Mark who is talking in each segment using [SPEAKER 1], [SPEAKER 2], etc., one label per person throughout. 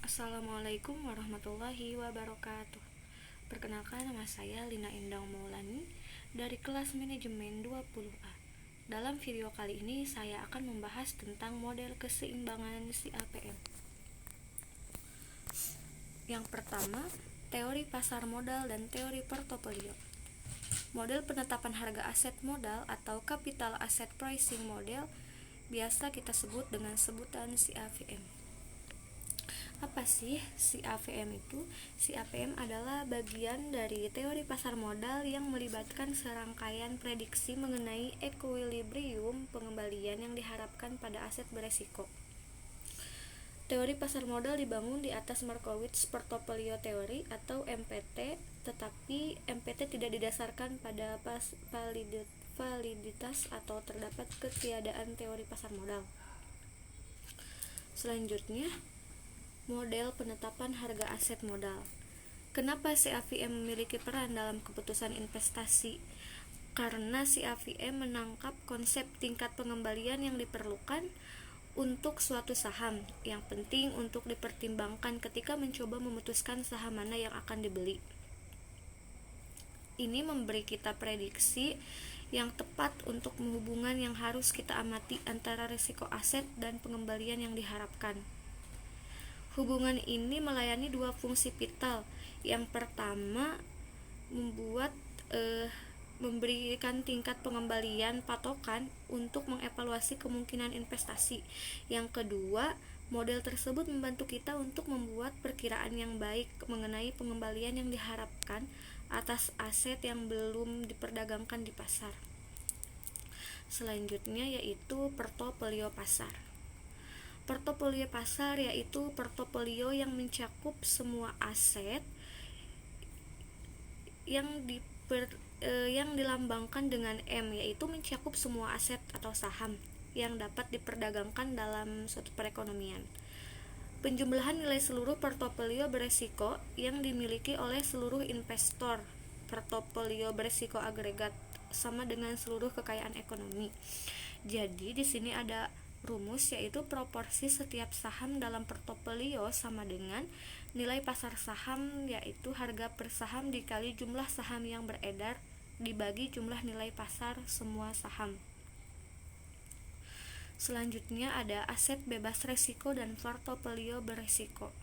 [SPEAKER 1] Assalamualaikum warahmatullahi wabarakatuh. Perkenalkan, nama saya Lina Endang Maulani dari kelas manajemen 20A. Dalam video kali ini saya akan membahas tentang model keseimbangan CAPM. Yang pertama, teori pasar modal dan teori portofolio. Model penetapan harga aset modal atau capital asset pricing model biasa kita sebut dengan sebutan CAPM. Apa sih CAPM itu? CAPM adalah bagian dari teori pasar modal yang melibatkan serangkaian prediksi mengenai equilibrium pengembalian yang diharapkan pada aset beresiko. Teori pasar modal dibangun di atas Markowitz Portfolio Theory atau MPT, tetapi MPT tidak didasarkan pada validitas atau terdapat ketiadaan teori pasar modal. Selanjutnya, model penetapan harga aset modal. Kenapa CAPM memiliki peran dalam keputusan investasi? Karena CAPM menangkap konsep tingkat pengembalian yang diperlukan untuk suatu saham yang penting untuk dipertimbangkan ketika mencoba memutuskan saham mana yang akan dibeli. Ini memberi kita prediksi yang tepat untuk hubungan yang harus kita amati antara risiko aset dan pengembalian yang diharapkan. Hubungan ini melayani dua fungsi vital. Yang pertama, memberikan tingkat pengembalian patokan untuk mengevaluasi kemungkinan investasi. Yang kedua, model tersebut membantu kita untuk membuat perkiraan yang baik mengenai pengembalian yang diharapkan atas aset yang belum diperdagangkan di pasar. Selanjutnya yaitu portofolio pasar. Portofolio pasar yaitu portofolio yang mencakup semua aset yang dilambangkan dengan M, yaitu mencakup semua aset atau saham yang dapat diperdagangkan dalam suatu perekonomian. Penjumlahan nilai seluruh portofolio beresiko yang dimiliki oleh seluruh investor. Portofolio beresiko agregat sama dengan seluruh kekayaan ekonomi. Jadi di sini ada rumus, yaitu proporsi setiap saham dalam portofolio sama dengan nilai pasar saham, yaitu harga per saham dikali jumlah saham yang beredar dibagi jumlah nilai pasar semua saham. Selanjutnya ada aset bebas resiko dan portofolio beresiko.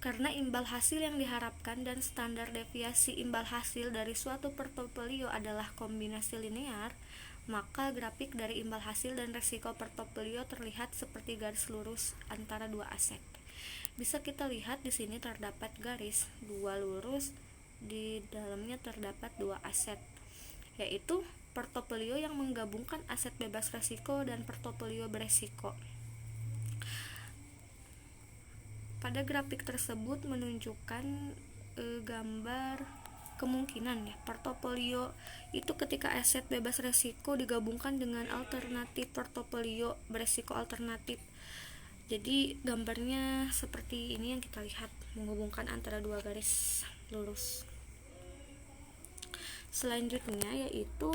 [SPEAKER 1] Karena imbal hasil yang diharapkan dan standar deviasi imbal hasil dari suatu portofolio adalah kombinasi linear, maka grafik dari imbal hasil dan resiko portofolio terlihat seperti garis lurus antara dua aset. Bisa kita lihat di sini terdapat garis dua lurus, di dalamnya terdapat dua aset, yaitu portofolio yang menggabungkan aset bebas resiko dan portofolio beresiko. Pada grafik tersebut menunjukkan gambar kemungkinan ya portofolio itu ketika aset bebas resiko digabungkan dengan alternatif portofolio beresiko alternatif. Jadi gambarnya seperti ini yang kita lihat, menghubungkan antara dua garis lurus. Selanjutnya yaitu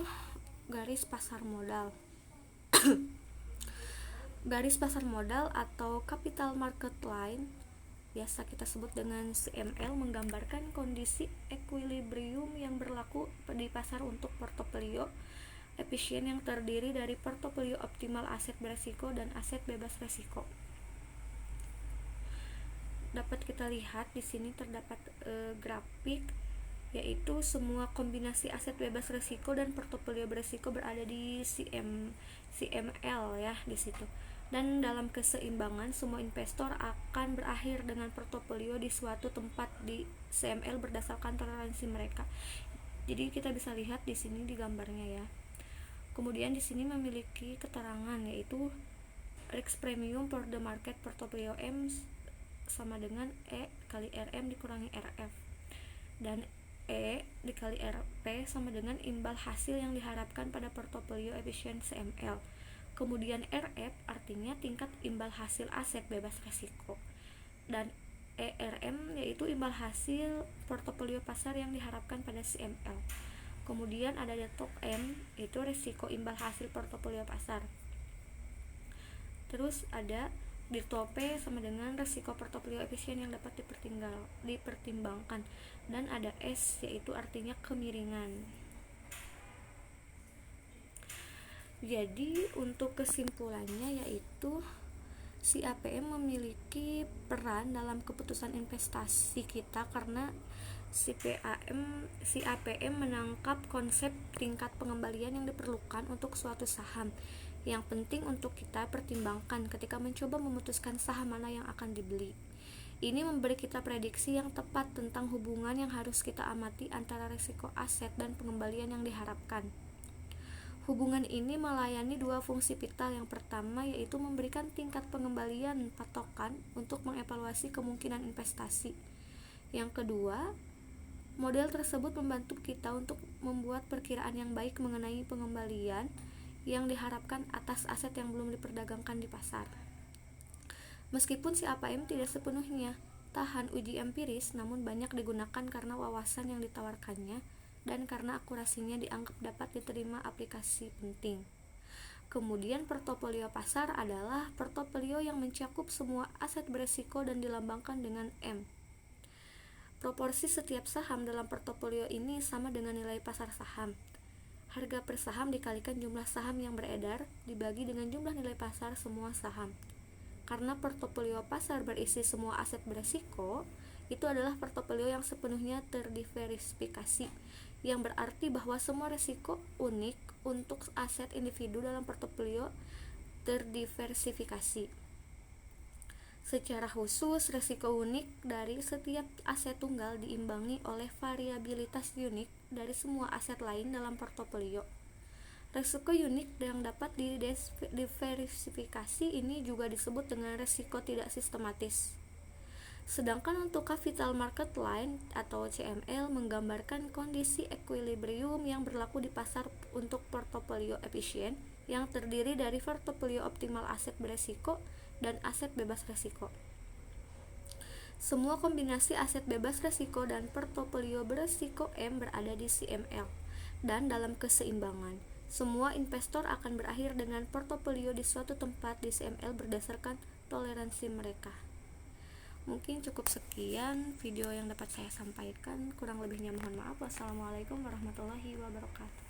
[SPEAKER 1] garis pasar modal. Garis pasar modal atau capital market line, biasa kita sebut dengan CML, menggambarkan kondisi equilibrium yang berlaku di pasar untuk portofolio efisien yang terdiri dari portofolio optimal aset beresiko dan aset bebas resiko. Dapat kita lihat di sini terdapat grafik, yaitu semua kombinasi aset bebas resiko dan portofolio beresiko berada di CML ya di situ. Dan dalam keseimbangan, semua investor akan berakhir dengan portofolio di suatu tempat di CML berdasarkan toleransi mereka. Jadi kita bisa lihat di sini di gambarnya ya. Kemudian di sini memiliki keterangan, yaitu risk premium for the market portfolio M sama dengan E kali RM dikurangi RF, dan E dikali RP sama dengan imbal hasil yang diharapkan pada portofolio efisien CML. Kemudian RF artinya tingkat imbal hasil aset bebas resiko, dan ERM yaitu imbal hasil portofolio pasar yang diharapkan pada CML. Kemudian ada detok M, yaitu risiko imbal hasil portofolio pasar. Terus ada Virtual P sama dengan resiko portofolio efisien yang dapat dipertimbangkan, dan ada S yaitu artinya kemiringan. Jadi untuk kesimpulannya yaitu si APM memiliki peran dalam keputusan investasi kita karena si APM menangkap konsep tingkat pengembalian yang diperlukan untuk suatu saham yang penting untuk kita pertimbangkan ketika mencoba memutuskan saham mana yang akan dibeli. Ini memberi kita prediksi yang tepat tentang hubungan yang harus kita amati antara risiko aset dan pengembalian yang diharapkan. Hubungan ini melayani dua fungsi vital. Yang pertama yaitu memberikan tingkat pengembalian patokan untuk mengevaluasi kemungkinan investasi. Yang kedua, model tersebut membantu kita untuk membuat perkiraan yang baik mengenai pengembalian yang diharapkan atas aset yang belum diperdagangkan di pasar. Meskipun si APM tidak sepenuhnya tahan uji empiris, namun banyak digunakan karena wawasan yang ditawarkannya dan karena akurasinya dianggap dapat diterima aplikasi penting. Kemudian portofolio pasar adalah portofolio yang mencakup semua aset beresiko dan dilambangkan dengan M. Proporsi setiap saham dalam portofolio ini sama dengan nilai pasar saham. Harga per saham dikalikan jumlah saham yang beredar dibagi dengan jumlah nilai pasar semua saham. Karena portofolio pasar berisi semua aset beresiko, itu adalah portofolio yang sepenuhnya terdiversifikasi, yang berarti bahwa semua risiko unik untuk aset individu dalam portofolio terdiversifikasi. Secara khusus, risiko unik dari setiap aset tunggal diimbangi oleh variabilitas unik dari semua aset lain dalam portofolio. Risiko unik yang dapat diversifikasi ini juga disebut dengan risiko tidak sistematis. Sedangkan untuk capital market line atau CML menggambarkan kondisi equilibrium yang berlaku di pasar untuk portofolio efisien yang terdiri dari portofolio optimal aset beresiko dan aset bebas resiko. Semua kombinasi aset bebas resiko dan portofolio beresiko M berada di CML dan dalam keseimbangan. Semua investor akan berakhir dengan portofolio di suatu tempat di CML berdasarkan toleransi mereka. Mungkin cukup sekian video yang dapat saya sampaikan. Kurang lebihnya mohon maaf. Wassalamualaikum warahmatullahi wabarakatuh.